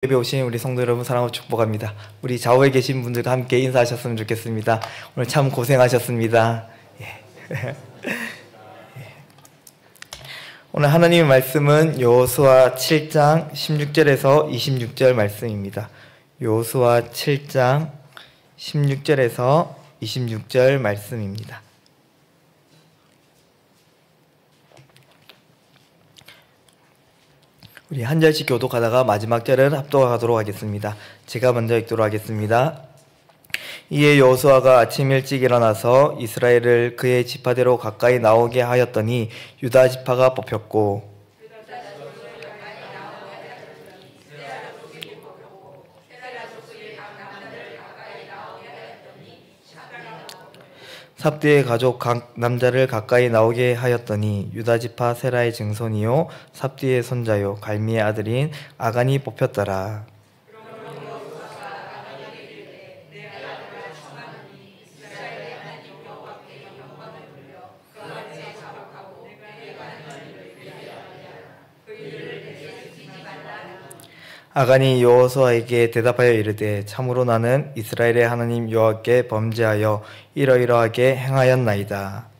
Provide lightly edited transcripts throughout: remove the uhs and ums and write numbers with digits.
예배 오신 우리 성도 여러분 사랑하고 축복합니다. 우리 좌우에 계신 분들과 함께 인사하셨으면 좋겠습니다. 오늘 참 고생하셨습니다. 예. 오늘 하나님의 말씀은 여호수아 7장 16절에서 26절 말씀입니다. 여호수아 7장 16절에서 26절 말씀입니다. 우리 한 절씩 교독하다가 마지막 절을 합독하도록 하겠습니다. 제가 먼저 읽도록 하겠습니다. 이에 여호수아가 아침 일찍 일어나서 이스라엘을 그의 지파대로 가까이 나오게 하였더니 유다 지파가 뽑혔고 삽디의 가족 각 남자를 가까이 나오게 하였더니 유다 지파 세라의 증손이요 삽디의 손자요 갈미의 아들인 아간이 뽑혔더라. 아간이 여호수아에게 대답하여 이르되 참으로 나는 이스라엘의 하나님 여호와께 범죄하여 이러이러하게 행하였나이다.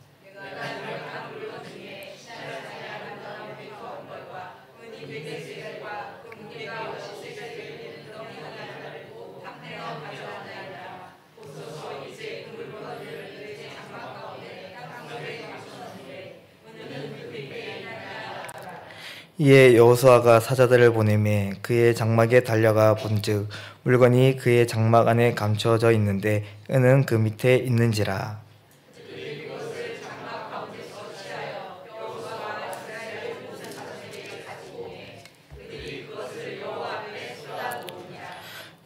이에 여호수아가 사자들을 보내매 그의 장막에 달려가 본즉 물건이 그의 장막 안에 감추어져 있는데 은은 그 밑에 있는지라.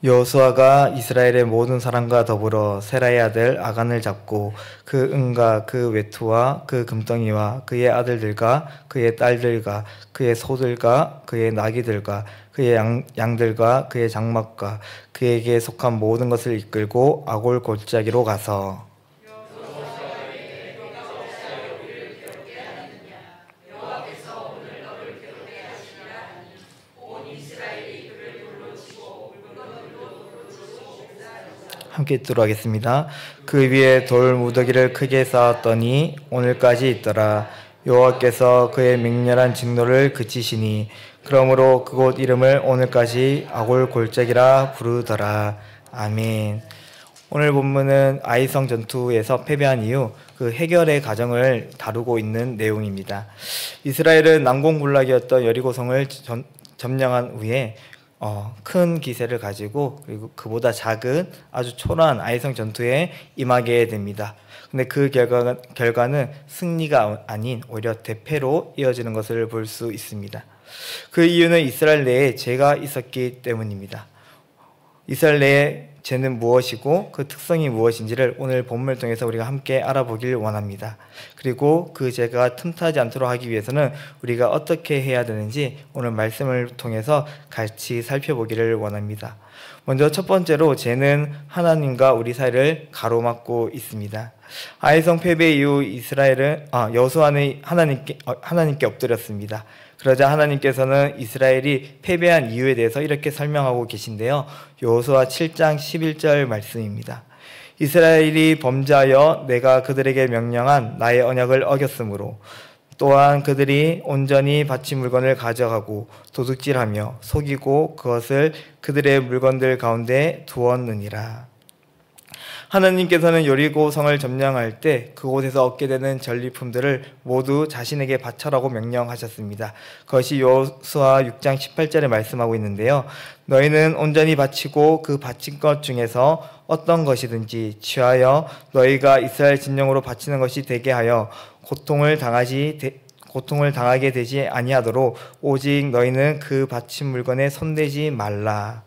여호수아가 이스라엘의 모든 사람과 더불어 세라의 아들 아간을 잡고 그 은과 그 외투와 그 금덩이와 그의 아들들과 그의 딸들과 그의 소들과 그의 나귀들과 그의 양들과 그의 장막과 그에게 속한 모든 것을 이끌고 아골 골짜기로 가서 함께 읽도록 하겠습니다. 그 위에 돌 무더기를 크게 쌓았더니 오늘까지 있더라. 여호와께서 그의 맹렬한 진노를 그치시니 그러므로 그곳 이름을 오늘까지 아골 골짜기라 부르더라. 아멘. 오늘 본문은 아이성 전투에서 패배한 이후 그 해결의 과정을 다루고 있는 내용입니다. 이스라엘은 난공불락이었던 여리고성을 점령한 후에 큰 기세를 가지고 그리고 그보다 작은 아주 초라한 아이성 전투에 임하게 됩니다. 근데 그 결과는 승리가 아닌 오히려 대패로 이어지는 것을 볼 수 있습니다. 그 이유는 이스라엘 내에 죄가 있었기 때문입니다. 이스라엘 내에 죄는 무엇이고 그 특성이 무엇인지를 오늘 본문을 통해서 우리가 함께 알아보길 원합니다. 그리고 그 죄가 틈타지 않도록 하기 위해서는 우리가 어떻게 해야 되는지 오늘 말씀을 통해서 같이 살펴보기를 원합니다. 먼저 첫 번째로 죄는 하나님과 우리 사이를 가로막고 있습니다. 아이성 패배 이후 이스라엘은 여호수아는 하나님께 엎드렸습니다. 그러자 하나님께서는 이스라엘이 패배한 이유에 대해서 이렇게 설명하고 계신데요. 여호수아 7장 11절 말씀입니다. 이스라엘이 범죄하여 내가 그들에게 명령한 나의 언약을 어겼으므로 또한 그들이 온전히 바친 물건을 가져가고 도둑질하며 속이고 그것을 그들의 물건들 가운데 두었느니라. 하나님께서는 여리고성을 점령할 때 그곳에서 얻게 되는 전리품들을 모두 자신에게 바쳐라고 명령하셨습니다. 그것이 여호수아 6장 18절에 말씀하고 있는데요. 너희는 온전히 바치고 그 바친 것 중에서 어떤 것이든지 취하여 너희가 이스라엘 진영으로 바치는 것이 되게 하여 고통을 당하게 되지 아니하도록 오직 너희는 그 바친 물건에 손대지 말라.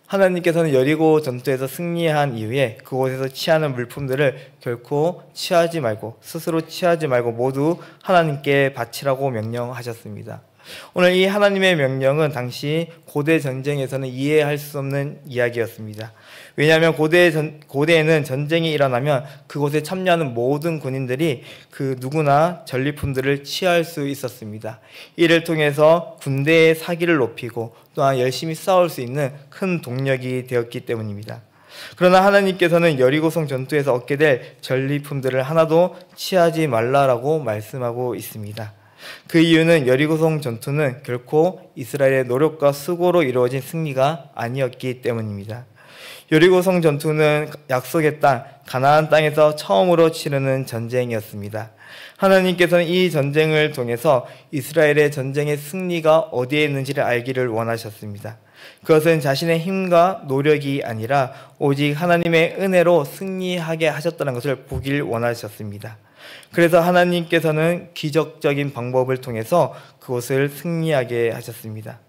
하나님께서는 여리고 전투에서 승리한 이후에 그곳에서 취하는 물품들을 결코 취하지 말고 스스로 취하지 말고 모두 하나님께 바치라고 명령하셨습니다. 오늘 이 하나님의 명령은 당시 고대 전쟁에서는 이해할 수 없는 이야기였습니다. 왜냐하면 고대에는 전쟁이 일어나면 그곳에 참여하는 모든 군인들이 그 누구나 전리품들을 취할 수 있었습니다. 이를 통해서 군대의 사기를 높이고 또한 열심히 싸울 수 있는 큰 동력이 되었기 때문입니다. 그러나 하나님께서는 여리고성 전투에서 얻게 될 전리품들을 하나도 취하지 말라라고 말씀하고 있습니다. 그 이유는 여리고성 전투는 결코 이스라엘의 노력과 수고로 이루어진 승리가 아니었기 때문입니다. 여리고성 전투는 약속의 땅, 가나안 땅에서 처음으로 치르는 전쟁이었습니다. 하나님께서는 이 전쟁을 통해서 이스라엘의 전쟁의 승리가 어디에 있는지를 알기를 원하셨습니다. 그것은 자신의 힘과 노력이 아니라 오직 하나님의 은혜로 승리하게 하셨다는 것을 보길 원하셨습니다. 그래서 하나님께서는 기적적인 방법을 통해서 그것을 승리하게 하셨습니다.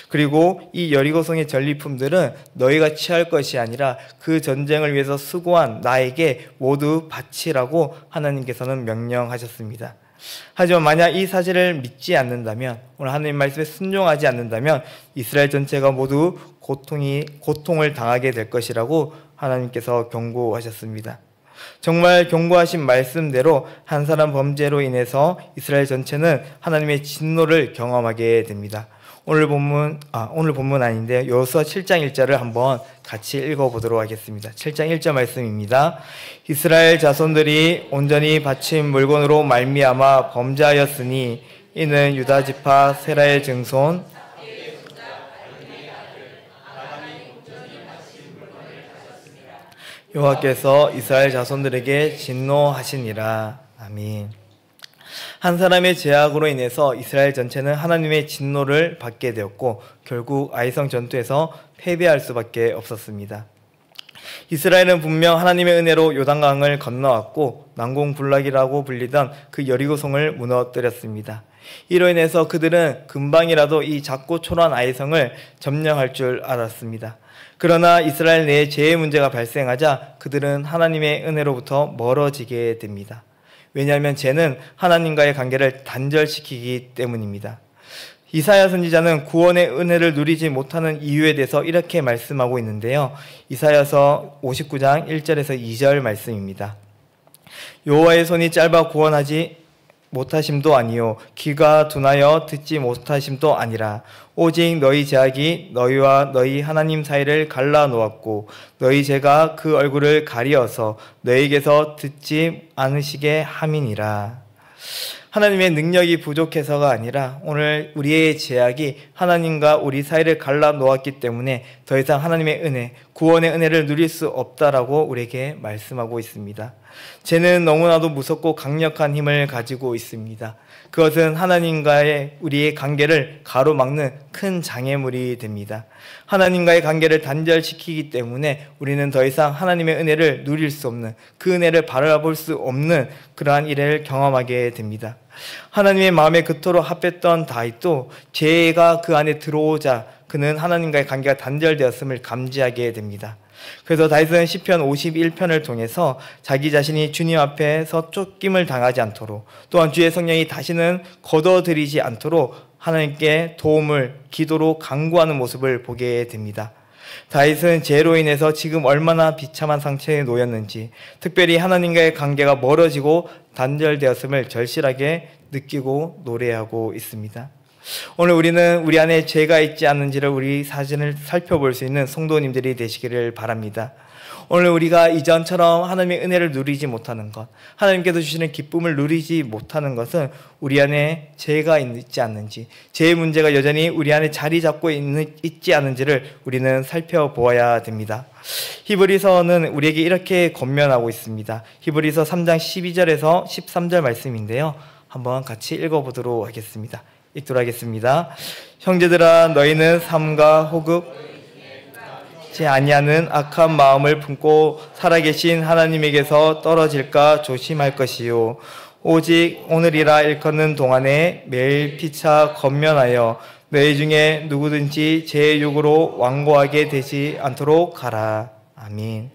그리고 이 여리고성의 전리품들은 너희가 취할 것이 아니라 그 전쟁을 위해서 수고한 나에게 모두 바치라고 하나님께서는 명령하셨습니다. 하지만 만약 이 사실을 믿지 않는다면, 오늘 하나님 말씀에 순종하지 않는다면 이스라엘 전체가 모두 고통을 당하게 될 것이라고 하나님께서 경고하셨습니다. 정말 경고하신 말씀대로 한 사람 범죄로 인해서 이스라엘 전체는 하나님의 진노를 경험하게 됩니다. 오늘 본문 아닌데 여호수아 7장 1절을 한번 같이 읽어보도록 하겠습니다. 7장 1절 말씀입니다. 이스라엘 자손들이 온전히 바친 물건으로 말미암아 범죄하였으니 이는 유다 지파 세라의 증손 여호와께서 이스라엘 자손들에게 진노하시니라. 아멘. 한 사람의 죄악으로 인해서 이스라엘 전체는 하나님의 진노를 받게 되었고 결국 아이성 전투에서 패배할 수밖에 없었습니다. 이스라엘은 분명 하나님의 은혜로 요단강을 건너왔고 난공불락이라고 불리던 그 여리고성을 무너뜨렸습니다. 이로 인해서 그들은 금방이라도 이 작고 초라한 아이성을 점령할 줄 알았습니다. 그러나 이스라엘 내에 죄의 문제가 발생하자 그들은 하나님의 은혜로부터 멀어지게 됩니다. 왜냐하면 죄는 하나님과의 관계를 단절시키기 때문입니다. 이사야 선지자는 구원의 은혜를 누리지 못하는 이유에 대해서 이렇게 말씀하고 있는데요. 이사야서 59장 1절에서 2절 말씀입니다. 여호와의 손이 짧아 구원하지 못하심도 아니요 귀가 둔하여 듣지 못하심도 아니라 오직 너희 죄악이 너희와 너희 하나님 사이를 갈라 놓았고 너희 죄가 그 얼굴을 가리어서 너희에게서 듣지 않으시게 함이니라. 하나님의 능력이 부족해서가 아니라 오늘 우리의 죄악이 하나님과 우리 사이를 갈라 놓았기 때문에 더 이상 하나님의 은혜, 구원의 은혜를 누릴 수 없다라고 우리에게 말씀하고 있습니다. 죄는 너무나도 무섭고 강력한 힘을 가지고 있습니다. 그것은 하나님과의 우리의 관계를 가로막는 큰 장애물이 됩니다. 하나님과의 관계를 단절시키기 때문에 우리는 더 이상 하나님의 은혜를 누릴 수 없는, 그 은혜를 바라볼 수 없는 그러한 일을 경험하게 됩니다. 하나님의 마음에 그토록 합했던 다윗도 죄가 그 안에 들어오자 그는 하나님과의 관계가 단절되었음을 감지하게 됩니다. 그래서 다윗은 시편 51편을 통해서 자기 자신이 주님 앞에서 쫓김을 당하지 않도록 또한 주의 성령이 다시는 거둬들이지 않도록 하나님께 도움을 기도로 간구하는 모습을 보게 됩니다. 다윗은 죄로 인해서 지금 얼마나 비참한 상처에 놓였는지, 특별히 하나님과의 관계가 멀어지고 단절되었음을 절실하게 느끼고 노래하고 있습니다. 오늘 우리는 우리 안에 죄가 있지 않는지를 우리 사진을 살펴볼 수 있는 성도님들이 되시기를 바랍니다. 오늘 우리가 이전처럼 하나님의 은혜를 누리지 못하는 것, 하나님께서 주시는 기쁨을 누리지 못하는 것은 우리 안에 죄가 있지 않는지, 죄의 문제가 여전히 우리 안에 자리 잡고 있지 않은지를 우리는 살펴보아야 됩니다. 히브리서는 우리에게 이렇게 권면하고 있습니다. 히브리서 3장 12절에서 13절 말씀인데요. 한번 같이 읽어보도록 하겠습니다. 읽도록 하겠습니다. 형제들아 너희는 삼가 호급지 아니하는 악한 마음을 품고 살아계신 하나님에게서 떨어질까 조심할 것이요 오직 오늘이라 일컫는 동안에 매일 피차 권면하여 너희 중에 누구든지 제 육으로 완고하게 되지 않도록 하라. 아멘.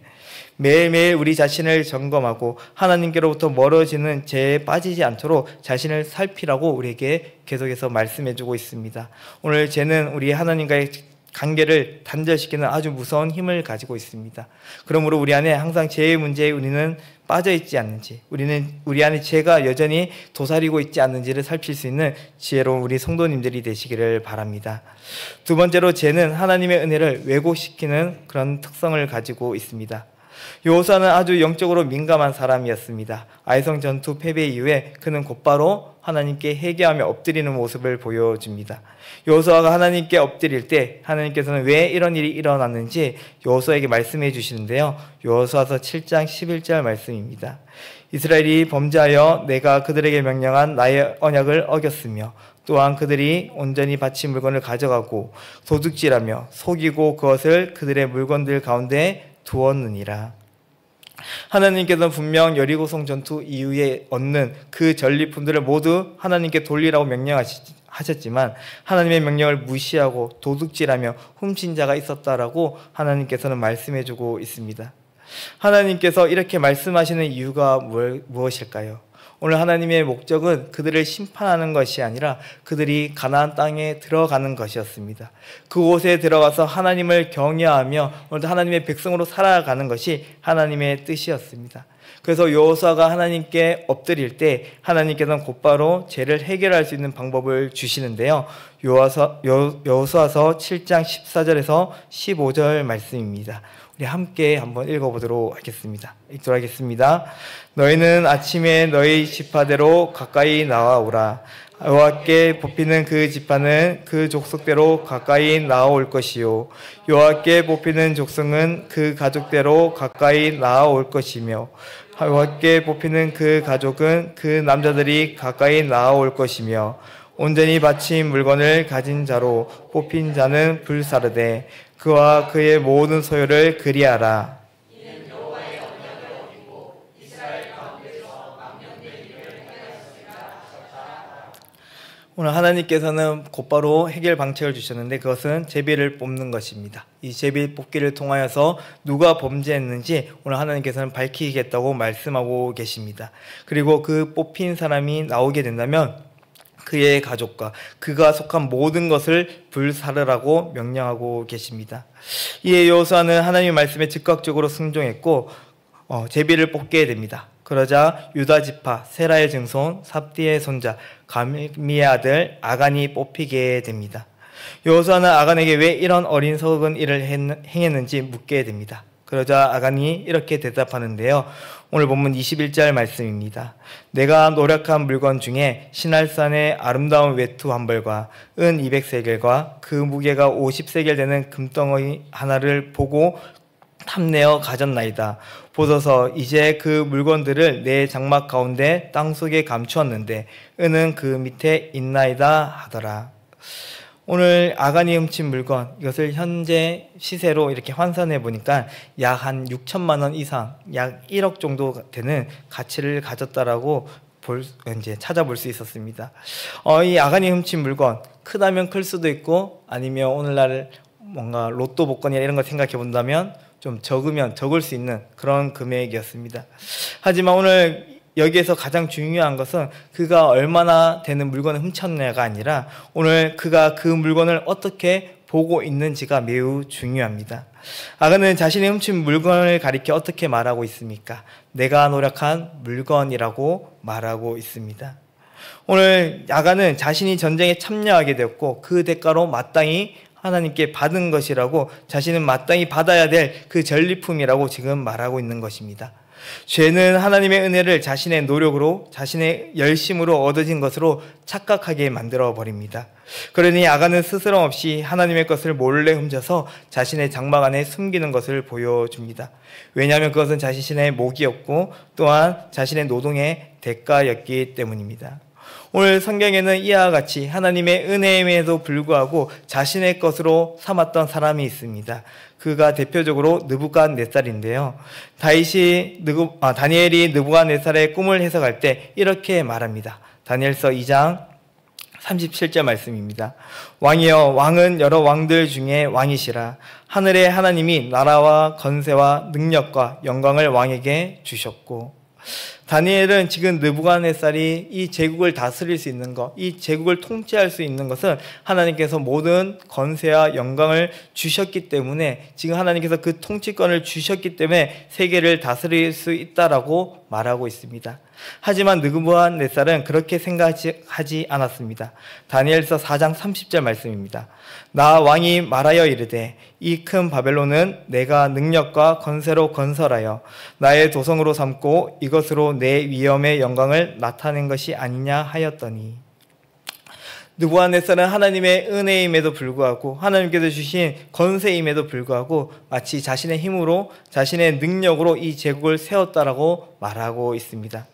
매일매일 우리 자신을 점검하고 하나님께로부터 멀어지는 죄에 빠지지 않도록 자신을 살피라고 우리에게 계속해서 말씀해주고 있습니다. 오늘 죄는 우리 하나님과의 관계를 단절시키는 아주 무서운 힘을 가지고 있습니다. 그러므로 우리 안에 항상 죄의 문제에 우리는 빠져 있지 않는지, 우리 안에 죄가 여전히 도사리고 있지 않는지를 살필 수 있는 지혜로운 우리 성도님들이 되시기를 바랍니다. 두 번째로, 죄는 하나님의 은혜를 왜곡시키는 그런 특성을 가지고 있습니다. 여호수아는 아주 영적으로 민감한 사람이었습니다. 아이성 전투 패배 이후에 그는 곧바로 하나님께 회개하며 엎드리는 모습을 보여줍니다. 여호수아가 하나님께 엎드릴 때 하나님께서는 왜 이런 일이 일어났는지 여호수아에게 말씀해 주시는데요. 여호수아서 7장 11절 말씀입니다. 이스라엘이 범죄하여 내가 그들에게 명령한 나의 언약을 어겼으며 또한 그들이 온전히 바친 물건을 가져가고 도둑질하며 속이고 그것을 그들의 물건들 가운데 두었느니라. 하나님께서는 분명 여리고성 전투 이후에 얻는 그 전리품들을 모두 하나님께 돌리라고 명령하셨지만 하나님의 명령을 무시하고 도둑질하며 훔친 자가 있었다라고 하나님께서는 말씀해주고 있습니다. 하나님께서 이렇게 말씀하시는 이유가 무엇일까요? 오늘 하나님의 목적은 그들을 심판하는 것이 아니라 그들이 가나안 땅에 들어가는 것이었습니다. 그곳에 들어가서 하나님을 경외하며 오늘도 하나님의 백성으로 살아가는 것이 하나님의 뜻이었습니다. 그래서 여호수아가 하나님께 엎드릴 때 하나님께서는 곧바로 죄를 해결할 수 있는 방법을 주시는데요. 여호수아서 7장 14절에서 15절 말씀입니다. 우리 함께 한번 읽어보도록 하겠습니다. 읽도록 하겠습니다. 너희는 아침에 너희 지파대로 가까이 나아오라. 여호와께 뽑히는 그 지파는 그 족속대로 가까이 나아올 것이요 여호와께 뽑히는 족속은 그 가족대로 가까이 나아올 것이며 여호와께 뽑히는 그 가족은 그 남자들이 가까이 나아올 것이며 온전히 바친 물건을 가진 자로 뽑힌 자는 불사르되 그와 그의 모든 소유를 그리하라. 오늘 하나님께서는 곧바로 해결 방책을 주셨는데 그것은 제비를 뽑는 것입니다. 이 제비 뽑기를 통하여서 누가 범죄했는지 오늘 하나님께서는 밝히겠다고 말씀하고 계십니다. 그리고 그 뽑힌 사람이 나오게 된다면 그의 가족과 그가 속한 모든 것을 불사르라고 명령하고 계십니다. 이에 여호수아는 하나님의 말씀에 즉각적으로 순종했고 제비를 뽑게 됩니다. 그러자 유다 지파 세라의 증손 삽디의 손자 감미의 아들 아간이 뽑히게 됩니다. 여호수아는 아간에게 왜 이런 어리석은 일을 행했는지 묻게 됩니다. 그러자 아간이 이렇게 대답하는데요. 오늘 본문 21절 말씀입니다. 내가 노력한 물건 중에 시날산의 아름다운 외투 한 벌과 은 200세겔과 그 무게가 50세겔 되는 금덩어리 하나를 보고 탐내어 가졌나이다. 보소서 이제 그 물건들을 내 장막 가운데 땅속에 감추었는데 은은 그 밑에 있나이다 하더라. 오늘 아간이 훔친 물건, 이것을 현재 시세로 이렇게 환산해 보니까 약 한 6천만 원 이상, 약 1억 정도 되는 가치를 가졌다라고 이제 찾아볼 수 있었습니다. 이 아간이 훔친 물건, 크다면 클 수도 있고 아니면 오늘날 뭔가 로또 복권이나 이런 거 생각해 본다면 좀 적으면 적을 수 있는 그런 금액이었습니다. 하지만 오늘 여기에서 가장 중요한 것은 그가 얼마나 되는 물건을 훔쳤냐가 아니라 오늘 그가 그 물건을 어떻게 보고 있는지가 매우 중요합니다. 아간은 자신이 훔친 물건을 가리켜 어떻게 말하고 있습니까? 내가 노력한 물건이라고 말하고 있습니다. 오늘 아간은 자신이 전쟁에 참여하게 되었고 그 대가로 마땅히 하나님께 받은 것이라고 자신은 마땅히 받아야 될 그 전리품이라고 지금 말하고 있는 것입니다. 죄는 하나님의 은혜를 자신의 노력으로 자신의 열심으로 얻어진 것으로 착각하게 만들어 버립니다. 그러니 아간은 스스럼 없이 하나님의 것을 몰래 훔쳐서 자신의 장막 안에 숨기는 것을 보여줍니다. 왜냐하면 그것은 자신의 목이었고 또한 자신의 노동의 대가였기 때문입니다. 오늘 성경에는 이와 같이 하나님의 은혜임에도 불구하고 자신의 것으로 삼았던 사람이 있습니다. 그가 대표적으로 느부갓네살인데요. 다니엘이 느부갓네살의 꿈을 해석할 때 이렇게 말합니다. 다니엘서 2장 37절 말씀입니다. 왕이여, 왕은 여러 왕들 중에 왕이시라. 하늘의 하나님이 나라와 건세와 능력과 영광을 왕에게 주셨고. 다니엘은 지금 느부갓네살이 이 제국을 다스릴 수 있는 것, 이 제국을 통치할 수 있는 것은 하나님께서 모든 건세와 영광을 주셨기 때문에, 지금 하나님께서 그 통치권을 주셨기 때문에 세계를 다스릴 수 있다라고 말하고 있습니다. 하지만 느부갓네살은 그렇게 생각하지 않았습니다. 다니엘서 4장 30절 말씀입니다. 나 왕이 말하여 이르되 이 큰 바벨론은 내가 능력과 건세로 건설하여 나의 도성으로 삼고 이것으로 내 위엄의 영광을 나타낸 것이 아니냐 하였더니. 느부갓네살은 하나님의 은혜임에도 불구하고, 하나님께서 주신 건세임에도 불구하고 마치 자신의 힘으로, 자신의 능력으로 이 제국을 세웠다라고 말하고 있습니다.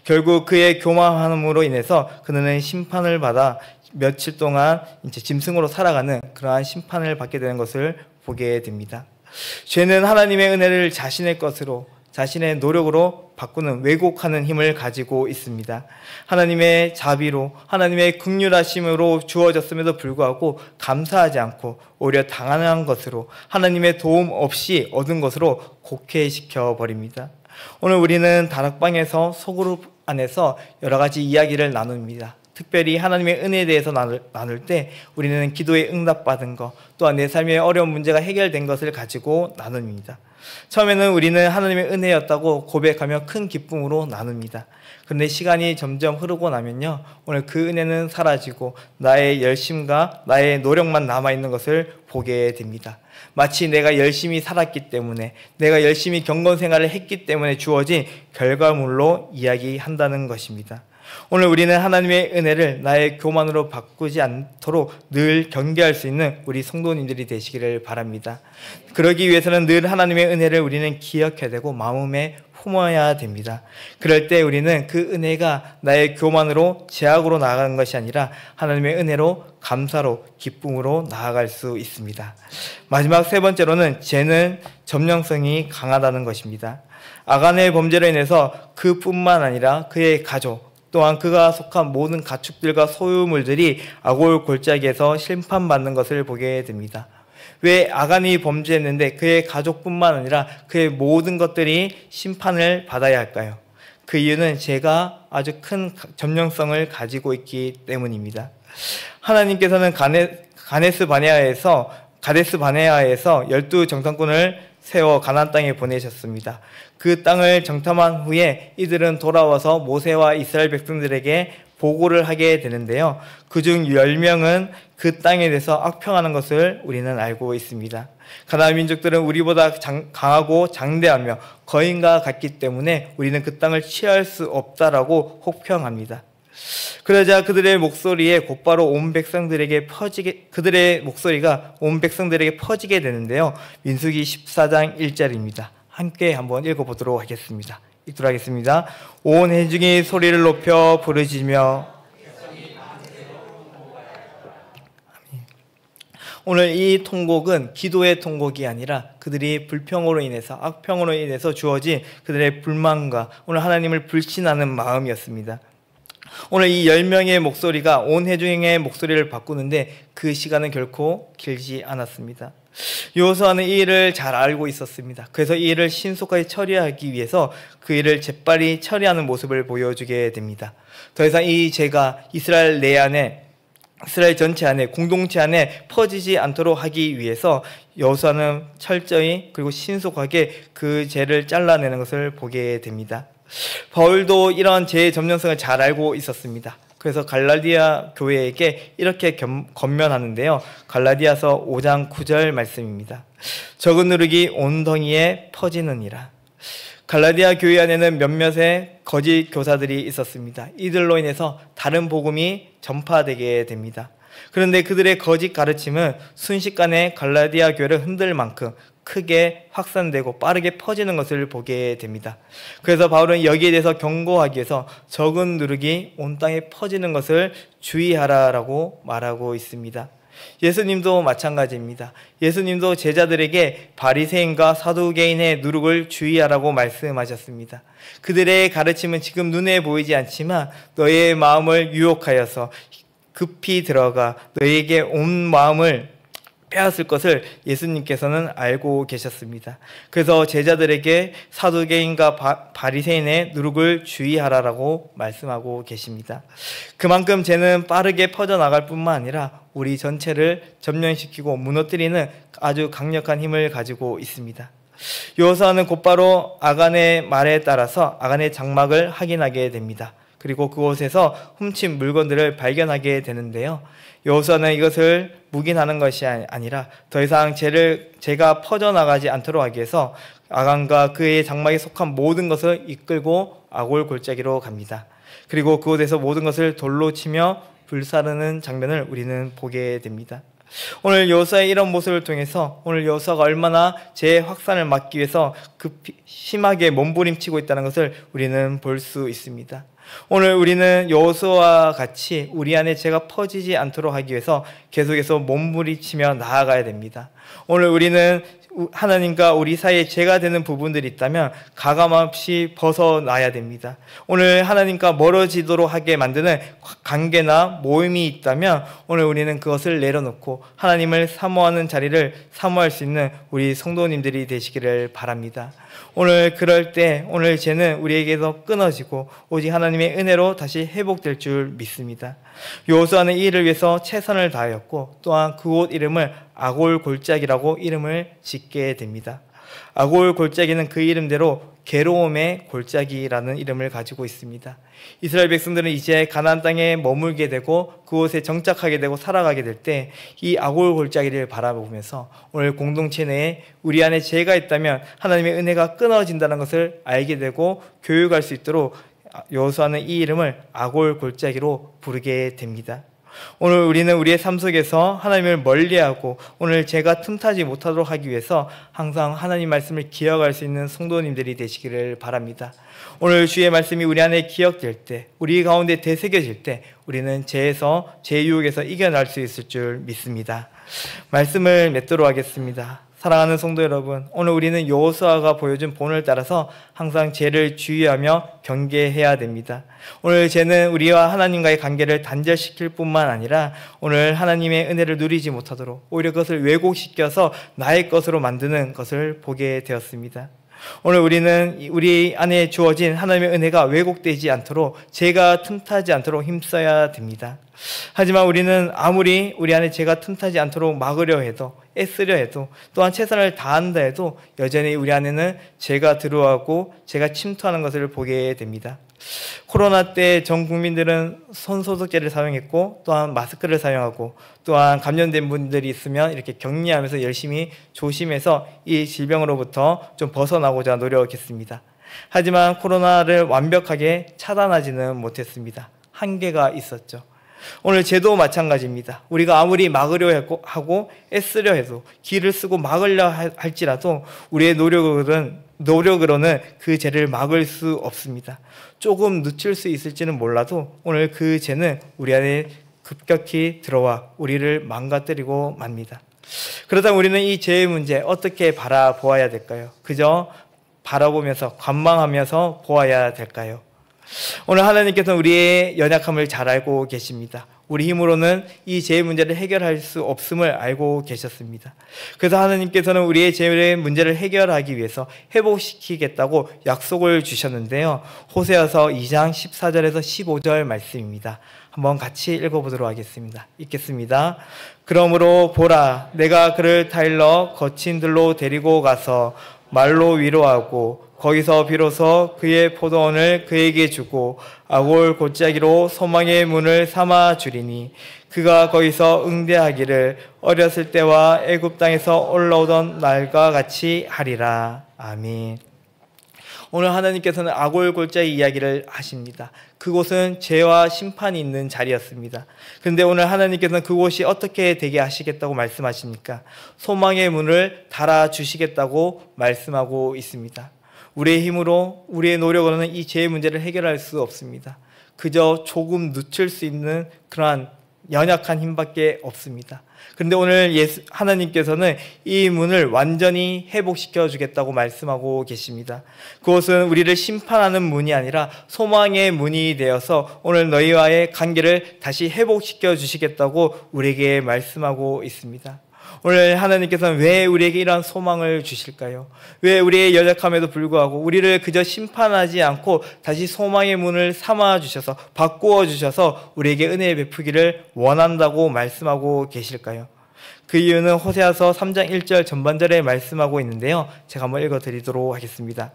결국 그의 교만함으로 인해서 그는 심판을 받아 며칠 동안 이제 짐승으로 살아가는 그러한 심판을 받게 되는 것을 보게 됩니다. 죄는 하나님의 은혜를 자신의 것으로, 자신의 노력으로 바꾸는, 왜곡하는 힘을 가지고 있습니다. 하나님의 자비로, 하나님의 긍휼하심으로 주어졌음에도 불구하고 감사하지 않고 오히려 당한 것으로, 하나님의 도움 없이 얻은 것으로 곡해시켜 버립니다. 오늘 우리는 다락방에서 소그룹 안에서 여러 가지 이야기를 나눕니다. 특별히 하나님의 은혜에 대해서 나눌 때 우리는 기도에 응답받은 것, 또한 내 삶의 어려운 문제가 해결된 것을 가지고 나눕니다. 처음에는 우리는 하나님의 은혜였다고 고백하며 큰 기쁨으로 나눕니다. 그런데 시간이 점점 흐르고 나면요, 오늘 그 은혜는 사라지고 나의 열심과 나의 노력만 남아있는 것을 보게 됩니다. 마치 내가 열심히 살았기 때문에, 내가 열심히 경건생활을 했기 때문에 주어진 결과물로 이야기한다는 것입니다. 오늘 우리는 하나님의 은혜를 나의 교만으로 바꾸지 않도록 늘 경계할 수 있는 우리 성도님들이 되시기를 바랍니다. 그러기 위해서는 늘 하나님의 은혜를 우리는 기억해야 되고 마음에 품어야 됩니다. 그럴 때 우리는 그 은혜가 나의 교만으로, 제약으로 나아가는 것이 아니라 하나님의 은혜로, 감사로, 기쁨으로 나아갈 수 있습니다. 마지막 세 번째로는 죄는 점령성이 강하다는 것입니다. 아간의 범죄로 인해서 그뿐만 아니라 그의 가족, 또한 그가 속한 모든 가축들과 소유물들이 아골 골짜기에서 심판받는 것을 보게 됩니다. 왜 아간이 범죄했는데 그의 가족뿐만 아니라 그의 모든 것들이 심판을 받아야 할까요? 그 이유는 죄가 아주 큰 점령성을 가지고 있기 때문입니다. 하나님께서는 가데스 바네아에서 12 정탐꾼을 세워 가나안 땅에 보내셨습니다. 그 땅을 정탐한 후에 이들은 돌아와서 모세와 이스라엘 백성들에게 보고를 하게 되는데요. 그중 10명은 그 땅에 대해서 악평하는 것을 우리는 알고 있습니다. 가나안 민족들은 우리보다 강하고 장대하며 거인과 같기 때문에 우리는 그 땅을 취할 수 없다라고 혹평합니다. 그러자 그들의 목소리에 곧바로 그들의 목소리가 온 백성들에게 퍼지게 되는데요. 민수기 14장 1절입니다. 함께 한번 읽어보도록 하겠습니다. 읽도록 하겠습니다. 온 회중이 소리를 높여 부르짖으며. 오늘 이 통곡은 기도의 통곡이 아니라 그들이 불평으로 인해서, 악평으로 인해서 주어진 그들의 불만과 오늘 하나님을 불신하는 마음이었습니다. 오늘 이 10명의 목소리가 온 회중의 목소리를 바꾸는데 그 시간은 결코 길지 않았습니다. 여호수아는 이 일을 잘 알고 있었습니다. 그래서 이 일을 신속하게 처리하기 위해서 그 일을 재빨리 처리하는 모습을 보여주게 됩니다. 더 이상 이 죄가 이스라엘 전체 안에, 공동체 안에 퍼지지 않도록 하기 위해서 여호수아는 철저히 그리고 신속하게 그 죄를 잘라내는 것을 보게 됩니다. 바울도 이런 죄의 점령성을 잘 알고 있었습니다. 그래서 갈라디아 교회에게 이렇게 권면하는데요. 갈라디아서 5장 9절 말씀입니다. 적은 누룩이 온 덩이에 퍼지느니라. 갈라디아 교회 안에는 몇몇의 거짓 교사들이 있었습니다. 이들로 인해서 다른 복음이 전파되게 됩니다. 그런데 그들의 거짓 가르침은 순식간에 갈라디아 교회를 흔들 만큼 크게 확산되고 빠르게 퍼지는 것을 보게 됩니다. 그래서 바울은 여기에 대해서 경고하기 위해서 적은 누룩이 온 땅에 퍼지는 것을 주의하라라고 말하고 있습니다. 예수님도 마찬가지입니다. 예수님도 제자들에게 바리새인과 사두개인의 누룩을 주의하라고 말씀하셨습니다. 그들의 가르침은 지금 눈에 보이지 않지만 너의 마음을 유혹하여서 급히 들어가 너희에게 온 마음을 빼앗을 것을 예수님께서는 알고 계셨습니다. 그래서 제자들에게 사두개인과 바리새인의 누룩을 주의하라라고 말씀하고 계십니다. 그만큼 죄는 빠르게 퍼져나갈 뿐만 아니라 우리 전체를 점령시키고 무너뜨리는 아주 강력한 힘을 가지고 있습니다. 여호수아는 곧바로 아간의 말에 따라서 아간의 장막을 확인하게 됩니다. 그리고 그곳에서 훔친 물건들을 발견하게 되는데요. 여호수아는 이것을 묵인하는 것이 아니라 더 이상 죄가 퍼져나가지 않도록 하기 위해서 아간과 그의 장막에 속한 모든 것을 이끌고 아골 골짜기로 갑니다. 그리고 그곳에서 모든 것을 돌로 치며 불사르는 장면을 우리는 보게 됩니다. 오늘 여호수아의 이런 모습을 통해서 오늘 여호수아가 얼마나 죄의 확산을 막기 위해서 심하게 몸부림치고 있다는 것을 우리는 볼 수 있습니다. 오늘 우리는 여호수아와 같이 우리 안에 죄가 퍼지지 않도록 하기 위해서 계속해서 몸부림치며 나아가야 됩니다. 오늘 우리는 하나님과 우리 사이에 죄가 되는 부분들이 있다면 가감없이 벗어나야 됩니다. 오늘 하나님과 멀어지도록 하게 만드는 관계나 모임이 있다면 오늘 우리는 그것을 내려놓고 하나님을 사모하는 자리를 사모할 수 있는 우리 성도님들이 되시기를 바랍니다. 오늘 그럴 때 오늘 죄는 우리에게서 끊어지고 오직 하나님의 은혜로 다시 회복될 줄 믿습니다. 여호수아는 이 일을 위해서 최선을 다하였고 또한 그곳 이름을 아골 골짜기라고 이름을 짓게 됩니다. 아골 골짜기는 그 이름대로 괴로움의 골짜기라는 이름을 가지고 있습니다. 이스라엘 백성들은 이제 가나안 땅에 머물게 되고 그곳에 정착하게 되고 살아가게 될 때 이 아골 골짜기를 바라보면서 오늘 공동체 내에 우리 안에 죄가 있다면 하나님의 은혜가 끊어진다는 것을 알게 되고 교육할 수 있도록 여호수아는 이 이름을 아골 골짜기로 부르게 됩니다. 오늘 우리는 우리의 삶 속에서 하나님을 멀리하고 오늘 죄가 틈타지 못하도록 하기 위해서 항상 하나님 말씀을 기억할 수 있는 성도님들이 되시기를 바랍니다. 오늘 주의 말씀이 우리 안에 기억될 때, 우리 가운데 되새겨질 때 우리는 죄에서, 죄 유혹에서 이겨날 수 있을 줄 믿습니다. 말씀을 맺도록 하겠습니다. 사랑하는 성도 여러분, 오늘 우리는 여호수아가 보여준 본을 따라서 항상 죄를 주의하며 경계해야 됩니다. 오늘 죄는 우리와 하나님과의 관계를 단절시킬 뿐만 아니라 오늘 하나님의 은혜를 누리지 못하도록 오히려 그것을 왜곡시켜서 나의 것으로 만드는 것을 보게 되었습니다. 오늘 우리는 우리 안에 주어진 하나님의 은혜가 왜곡되지 않도록 죄가 틈타지 않도록 힘써야 됩니다. 하지만 우리는 아무리 우리 안에 죄가 틈타지 않도록 막으려 해도 애쓰려 해도 또한 최선을 다한다 해도 여전히 우리 안에는 죄가 들어오고 죄가 침투하는 것을 보게 됩니다. 코로나 때 전 국민들은 손소독제를 사용했고 또한 마스크를 사용하고 또한 감염된 분들이 있으면 이렇게 격리하면서 열심히 조심해서 이 질병으로부터 좀 벗어나고자 노력했습니다. 하지만 코로나를 완벽하게 차단하지는 못했습니다. 한계가 있었죠. 오늘 죄도 마찬가지입니다. 우리가 아무리 막으려 하고 애쓰려 해도 길을 쓰고 막으려 할지라도 우리의 노력으로는 그 죄를 막을 수 없습니다. 조금 늦출 수 있을지는 몰라도 오늘 그 죄는 우리 안에 급격히 들어와 우리를 망가뜨리고 맙니다. 그렇다면 우리는 이 죄의 문제 어떻게 바라보아야 될까요? 그저 바라보면서 관망하면서 보아야 될까요? 오늘 하나님께서는 우리의 연약함을 잘 알고 계십니다. 우리 힘으로는 이 죄의 문제를 해결할 수 없음을 알고 계셨습니다. 그래서 하나님께서는 우리의 죄의 문제를 해결하기 위해서 회복시키겠다고 약속을 주셨는데요. 호세아서 2장 14절에서 15절 말씀입니다. 한번 같이 읽어보도록 하겠습니다. 읽겠습니다. 그러므로 보라, 내가 그를 타일러 거친 들로 데리고 가서 말로 위로하고 거기서 비로소 그의 포도원을 그에게 주고 아골 골짜기로 소망의 문을 삼아 주리니 그가 거기서 응대하기를 어렸을 때와 애굽 땅에서 올라오던 날과 같이 하리라. 아멘. 오늘 하나님께서는 아골 골짜기 이야기를 하십니다. 그곳은 죄와 심판이 있는 자리였습니다. 그런데 오늘 하나님께서는 그곳이 어떻게 되게 하시겠다고 말씀하십니까? 소망의 문을 달아주시겠다고 말씀하고 있습니다. 우리의 힘으로, 우리의 노력으로는 이 죄의 문제를 해결할 수 없습니다. 그저 조금 늦출 수 있는 그러한 연약한 힘밖에 없습니다. 그런데 오늘 하나님께서는 이 문을 완전히 회복시켜 주겠다고 말씀하고 계십니다. 그것은 우리를 심판하는 문이 아니라 소망의 문이 되어서 오늘 너희와의 관계를 다시 회복시켜 주시겠다고 우리에게 말씀하고 있습니다. 오늘 하나님께서는 왜 우리에게 이러한 소망을 주실까요? 왜 우리의 연약함에도 불구하고 우리를 그저 심판하지 않고 다시 소망의 문을 삼아 주셔서 바꾸어 주셔서 우리에게 은혜 베푸기를 원한다고 말씀하고 계실까요? 그 이유는 호세아서 3장 1절 전반절에 말씀하고 있는데요. 제가 한번 읽어드리도록 하겠습니다.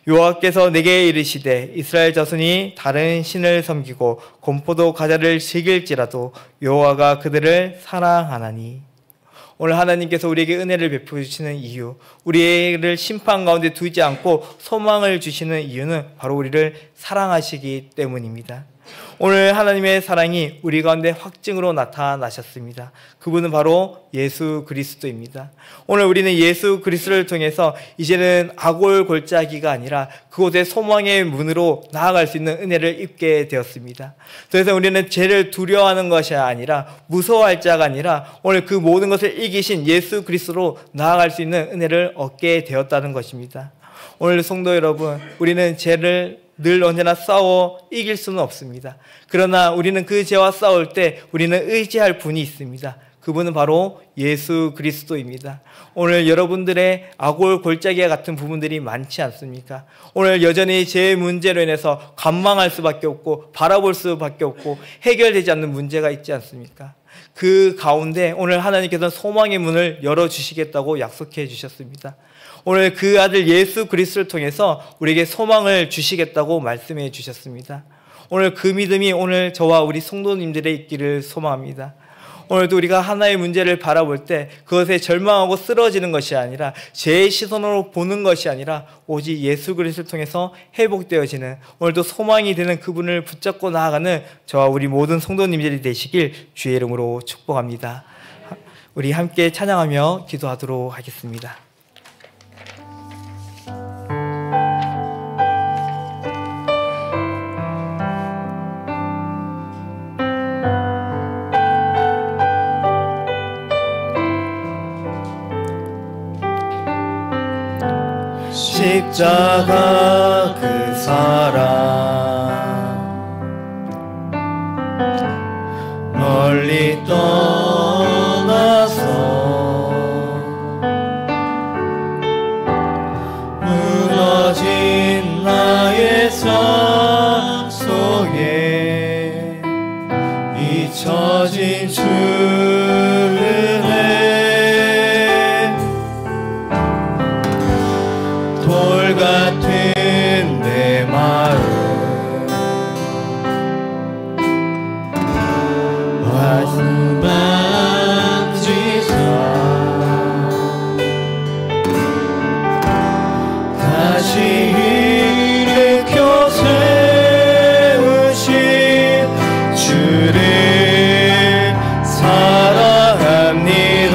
여호와께서 내게 이르시되 이스라엘 자손이 다른 신을 섬기고 곰포도 과자를 즐길지라도 여호와가 그들을 사랑하나니. 오늘 하나님께서 우리에게 은혜를 베풀어 주시는 이유, 우리를 심판 가운데 두지 않고 소망을 주시는 이유는 바로 우리를 사랑하시기 때문입니다. 오늘 하나님의 사랑이 우리 가운데 확증으로 나타나셨습니다. 그분은 바로 예수 그리스도입니다. 오늘 우리는 예수 그리스도를 통해서 이제는 아골 골짜기가 아니라 그곳의 소망의 문으로 나아갈 수 있는 은혜를 입게 되었습니다. 더 이상 우리는 죄를 두려워하는 것이 아니라 무서워할 자가 아니라 오늘 그 모든 것을 이기신 예수 그리스도로 나아갈 수 있는 은혜를 얻게 되었다는 것입니다. 오늘 성도 여러분, 우리는 죄를 늘 언제나 싸워 이길 수는 없습니다. 그러나 우리는 그 죄와 싸울 때 우리는 의지할 분이 있습니다. 그분은 바로 예수 그리스도입니다. 오늘 여러분들의 아골 골짜기와 같은 부분들이 많지 않습니까? 오늘 여전히 제 문제로 인해서 관망할 수밖에 없고 바라볼 수밖에 없고 해결되지 않는 문제가 있지 않습니까? 그 가운데 오늘 하나님께서는 소망의 문을 열어주시겠다고 약속해 주셨습니다. 오늘 그 아들 예수 그리스도를 통해서 우리에게 소망을 주시겠다고 말씀해 주셨습니다. 오늘 그 믿음이 오늘 저와 우리 성도님들의 있기를 소망합니다. 오늘도 우리가 하나의 문제를 바라볼 때 그것에 절망하고 쓰러지는 것이 아니라 죄의 시선으로 보는 것이 아니라 오직 예수 그리스도를 통해서 회복되어지는, 오늘도 소망이 되는 그분을 붙잡고 나아가는 저와 우리 모든 성도님들이 되시길 주의 이름으로 축복합니다. 우리 함께 찬양하며 기도하도록 하겠습니다. 십자가 그 사랑 멀리 떠나서 무너진 나의 삶 속에 잊혀진 주의 돌 같은 내 마음 말씀 만지사 다시 일으켜 세우신 주를 사랑합니다.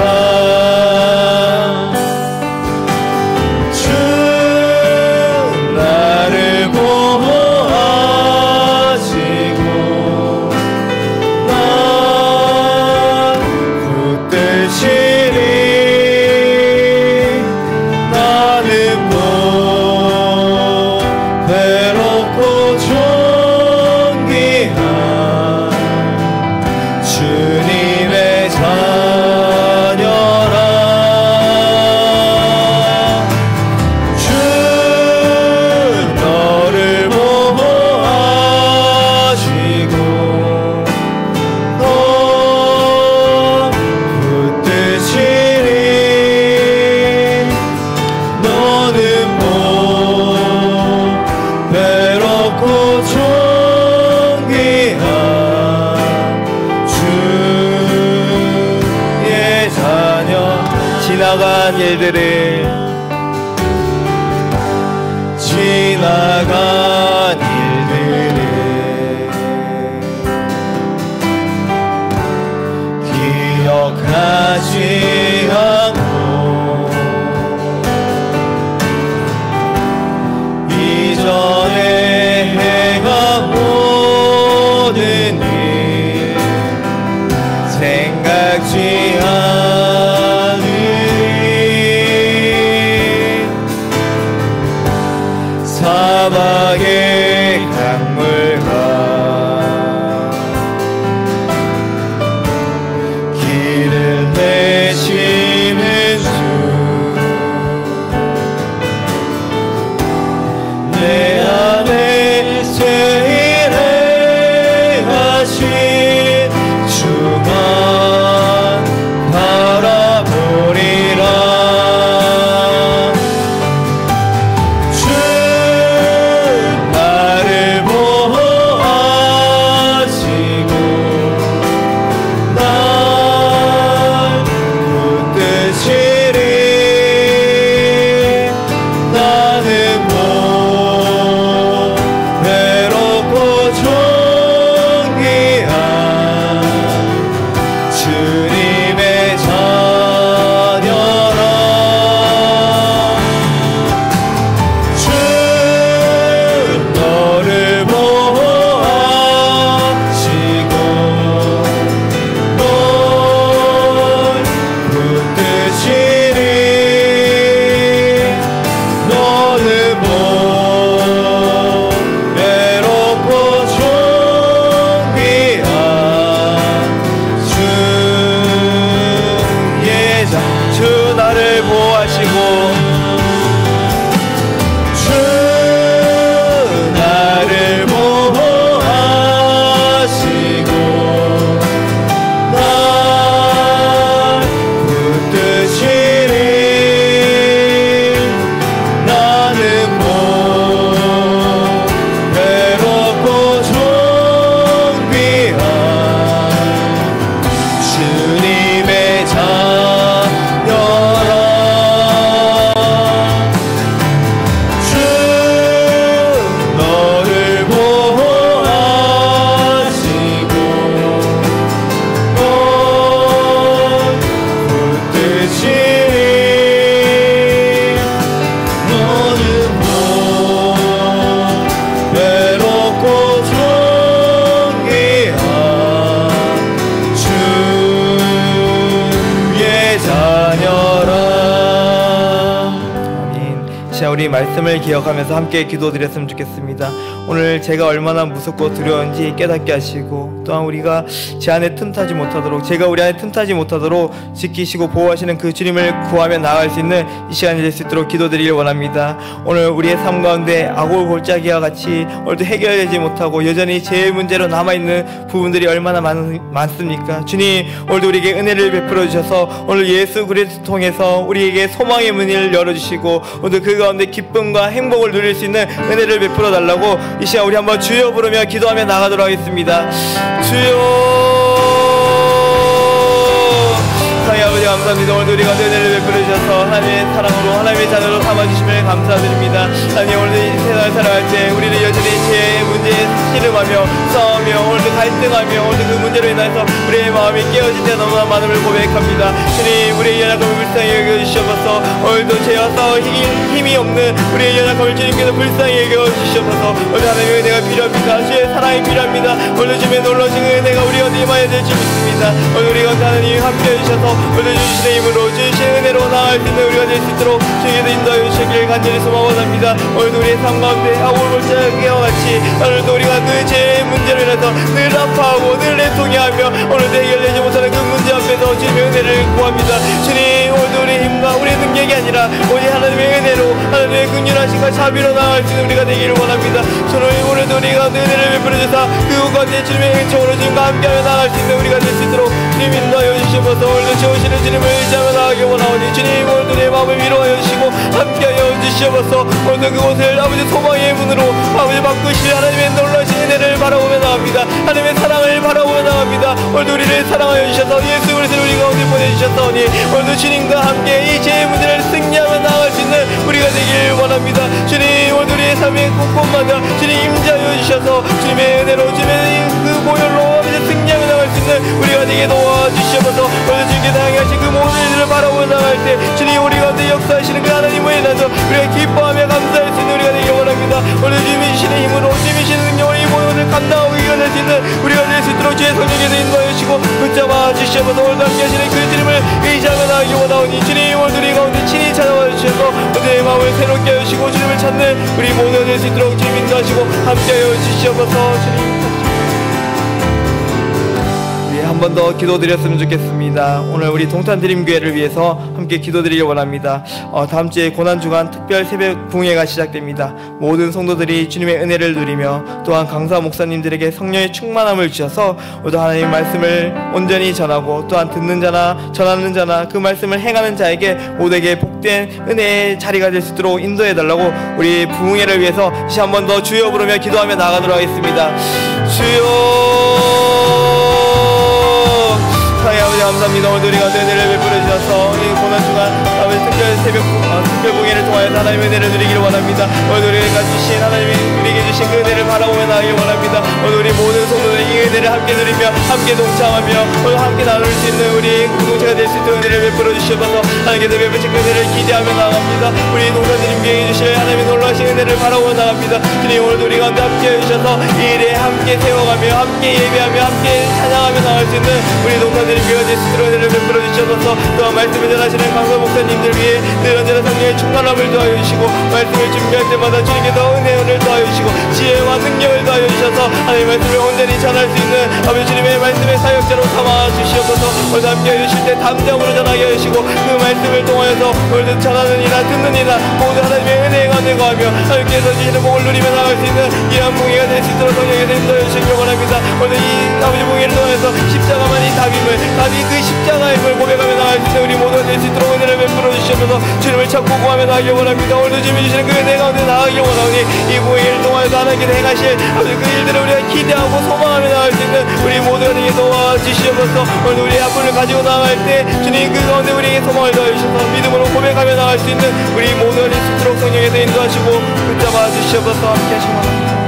지나간 일들을 기억하지 않고 이전에 행한 모든 일 시간 우리 말씀을 기억하면서 함께 기도드렸으면 좋겠습니다. 오늘 제가 얼마나 무섭고 두려운지 깨닫게 하시고, 또한 우리가 제 안에 틈타지 못하도록, 제가 우리 안에 틈타지 못하도록 지키시고 보호하시는 그 주님을 구하며 나아갈 수 있는 이 시간이 될 수 있도록 기도드리길 원합니다. 오늘 우리의 삶 가운데 아골 골짜기와 같이 오늘도 해결되지 못하고 여전히 제 문제로 남아있는 부분들이 얼마나 많습니까? 주님, 오늘도 우리에게 은혜를 베풀어 주셔서 오늘 예수 그리스도 통해서 우리에게 소망의 문을 열어주시고, 오늘 그 가운데 기쁨과 행복을 누릴 수 있는 은혜를 베풀어 달라고 이 시간 우리 한번 주여 부르며 기도하며 나가도록 하겠습니다. 주여, 사랑의 아버지 감사합니다. 오늘도 우리가 은혜를 베풀어 주셔서 하나님의 사랑으로 하나님의 자녀로 삼아주심을 감사드립니다. 하나님, 오늘도 이 세상을 살아갈 때 우리는 여전히 제 문제에 씨름하며 싸우며 오늘도 갈등하며 오늘도 그 문제로 인해서 우리의 마음이 깨어질 때 너무나 많음을 고백합니다. 주님, 우리의 연약함을 불쌍히 여겨주시옵소서. 오늘도 죄와 싸울 힘이 없는 우리의 연약함을 주님께서 불쌍히 여겨주시옵소서. 오늘 하나님의 은혜가 필요합니다. 주의 사랑이 필요합니다. 오늘 주님의 놀라신 은혜가 우리 가운데 임하여 될 줄 믿습니다. 오늘 우리 가운데 하나님이 함께해 주셔서 오늘 주시는 힘으로 주시는 은혜로 나아갈 수 있는 우리가 될 수 있도록 주님께서 인도하여 주시길 간절히 소망원합니다. 오늘도 우리의 삶 가운데 아울골짜기와 같이 오늘도 우리가 늘 제 문제로 인해서 늘 아파하고 늘 애통해하며 오늘도 해결되지 못하는 그 문제 앞에서 주님의 은혜를 구합니다. 주님, 오늘도 우리의 힘과 우리의 능력이 아니라 오직 하나님의 은혜로 하나님의 긍휼하심과 자비로 나아갈 수 있는 우리가 되기를 원합니다. 저는 오늘도 우리가 은혜를 베풀어 주사 그 가운데 주님의 은총으로 주님과 함께하며 나아갈 수 있는 우리가 될 수 있도록 주님 인도하여 주시옵소서. 오늘도 채우시는 주님을 의지하며 나아가기 원하오니 주님, 오늘도 내 마음을 위로하여 주시고 함께하여 주시옵소서. 오늘도 그곳을 아버지 소망의 문으로 아버지 바꾸실 하나님의 놀라신 은혜를 바라보며 나갑니다. 하나님의 사랑을 바라보며 나갑니다. 오늘도 우리를 사랑하여 주셔서 예수 그리스도를 우리 가운데 보내주셨사오니 오늘도 주님과 함께 이 죄의 문제를 승리하며 나아갈 수 있는 우리가 되길 원합니다. 주님, 오늘도 우리의 삶의 곳곳마다 주님 임재하여 주셔서 주님의 은혜로 주님의 그 보혈로 아버지 승리하며 나갈 수 있는 우리가 되게 도와주시옵소서. 오늘 주님께서 향하신 그 모든 일들을 바라보며 나갈 때 주님, 우리 가운데 역사하시는 그 하나님을 인하여서 우리가 기뻐하며 감사할 수 있는 우리가 되길 원합니다. 오늘 주님이 주시는 힘으로 주님이 주시는 능력으로 이 모든 것을 감당하고 이겨낼 수 있는 우리가 될 수 있도록 주의 성령께서 인도하여 주시고 붙잡아 주시옵소서. 오늘도 함께 하시는 그 주님을 의지하며 나가기 원하오니 주님, 오늘 우리 가운데 친히 찾아와 주셔서 오늘의 마음을 새롭게 하시고 주님을 찾는 우리 모두가 될 수 있도록 주님 인도하시고 함께하여 주시옵소서. 주님, 한 번 더 기도드렸으면 좋겠습니다. 오늘 우리 동탄드림교회를 위해서 함께 기도드리길 원합니다. 다음 주에 고난주간 특별 새벽 부흥회가 시작됩니다. 모든 성도들이 주님의 은혜를 누리며 또한 강사 목사님들에게 성령의 충만함을 주셔서 오늘 하나님의 말씀을 온전히 전하고 또한 듣는 자나 전하는 자나 그 말씀을 행하는 자에게 모두에게 복된 은혜의 자리가 될 수 있도록 인도해달라고 우리 부흥회를 위해서 다시 한 번 더 주여 부르며 기도하며 나가도록 하겠습니다. 주여, 사랑의 아버지 감사합니다. 오늘도 우리가 은혜를 베풀어 주셔서 이 고난주간 아버지 특별 공예를 통하여 하나님의 은혜를 누리기를 원합니다. 오늘 우리가 주신 하나님이 우리에게 주신 그 은혜를 바라보며 나가길 원합니다. 오늘 우리 모든 성도들이 이 은혜를 함께 누리며 함께 동참하며 오늘 함께 나눌 수 있는 우리 공동체가 될 수 있도록 은혜를 베풀어 주시옵소서. 하나님께서 베푸신 그 은혜를 기대하며 나갑니다. 우리 동산드림교회에 주실 하나님의 놀라신 은혜를 바라보며 나갑니다. 주님, 오늘도 우리 가운데 함께 해주셔서 이 일에 함께 세워가며 함께 예배하며 함께 찬양하며 나갈 수 있는 우리 동산드림교회가 될 수 있도록 은혜를 베풀어 주시옵소서. 또한 말씀을 전하시는 강사 목사님들 위해 늘 언제나 성령의 충만함을 더하여 주시고 말씀을 준비할 때마다 주님께서 은혜를 더하여 주시고 지혜와 능력을 더하여 주셔서 하나님의 말씀을 온전히 전할 수 있는 아버지 주님의 말씀의 사역자로 삼아 주시옵소서. 오늘 함께 해주실 때 담대함으로 전하게 하시고 그 말씀을 통하여서 오늘도 전하는 이나 듣는 이나 모두 하나님의 은혜가 내거하며 하나님께서 주시는 복을 누리며 나갈 수 있는 이한 봉이가 될 수 있도록 성령께서 인도해 주시길 원합니다. 오늘 이 아버지 봉이를 통해서 십자가만이 답임을 답이 그 십자가의 힘을 고백하며 나갈 수 있는 우리 모두가 될 수 있도록 은혜를 베풀어 주시옵소서. 주님을 찾고 구하며 나가길 원합니다. 오늘도 주님이 주시는 그 은혜 가운데 나가길 원하오니 이 봉이를 통하여서 하나님께서 행하실 아버지 그 일들을 우리가 기대하고 소망하며 나갈 수 있는 우리 모두가 되게 도와주시옵소서. 오늘 우리의 아픔을 가지고 나갈 때 주님 그 가운데 우리에게 소망을 더해 주셔서 믿음으로 고백하며 나갈 수 있는 우리 모두가 될 수 있도록 성령께서 인도하시고 붙잡아 주시옵소서. 함께 하시기 바랍니다.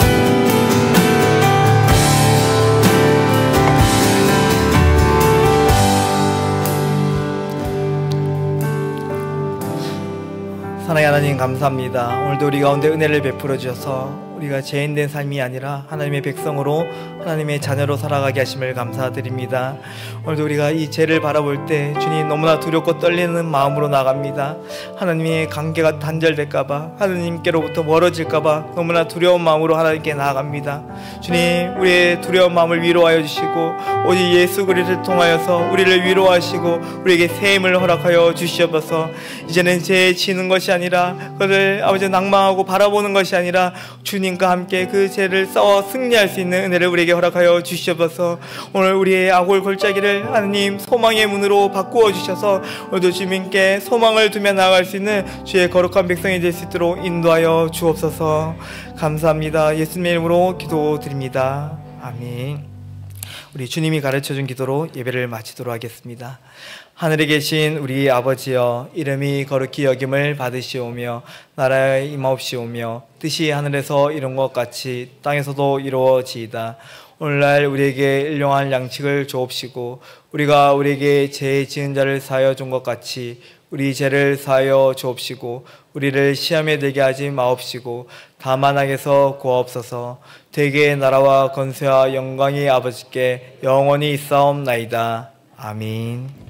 사랑의 하나님 감사합니다. 오늘도 우리 가운데 은혜를 베풀어 주셔서 우리가 죄인된 삶이 아니라 하나님의 백성으로 하나님의 자녀로 살아가게 하심을 감사드립니다. 오늘도 우리가 이 죄를 바라볼 때 주님 너무나 두렵고 떨리는 마음으로 나갑니다. 하나님의 관계가 단절될까봐, 하나님께로부터 멀어질까봐 너무나 두려운 마음으로 하나님께 나아갑니다. 주님, 우리의 두려운 마음을 위로하여 주시고 오직 예수 그리스도를 통하여서 우리를 위로하시고 우리에게 새 힘을 허락하여 주시옵소서. 이제는 죄에 지는 것이 아니라 그것을 아버지 낭망하고 바라보는 것이 아니라 주님과 함께 그 죄를 싸워 승리할 수 있는 은혜를 우리에게 허락하여 주시옵소서. 오늘 우리의 악골 골짜기를 하나님 소망의 문으로 바꾸어 주셔서 오늘도 주님께 소망을 두며 나아갈 수 있는 주의 거룩한 백성이 될 수 있도록 인도하여 주옵소서. 감사합니다. 예수님의 이름으로 기도드립니다. 아멘. 우리 주님이 가르쳐준 기도로 예배를 마치도록 하겠습니다. 하늘에 계신 우리 아버지여, 이름이 거룩히 여김을 받으시오며 나라에 임하옵시오며 뜻이 하늘에서 이룬 것 같이 땅에서도 이루어지이다. 오늘날 우리에게 일용할 양식을 주옵시고 우리가 우리에게 죄 지은 자를 사하여 준 것 같이 우리 죄를 사하여 주옵시고 우리를 시험에 들게 하지 마옵시고 다만 악에서 구하옵소서. 되게 나라와 권세와 영광이 아버지께 영원히 있사옵나이다. 아멘.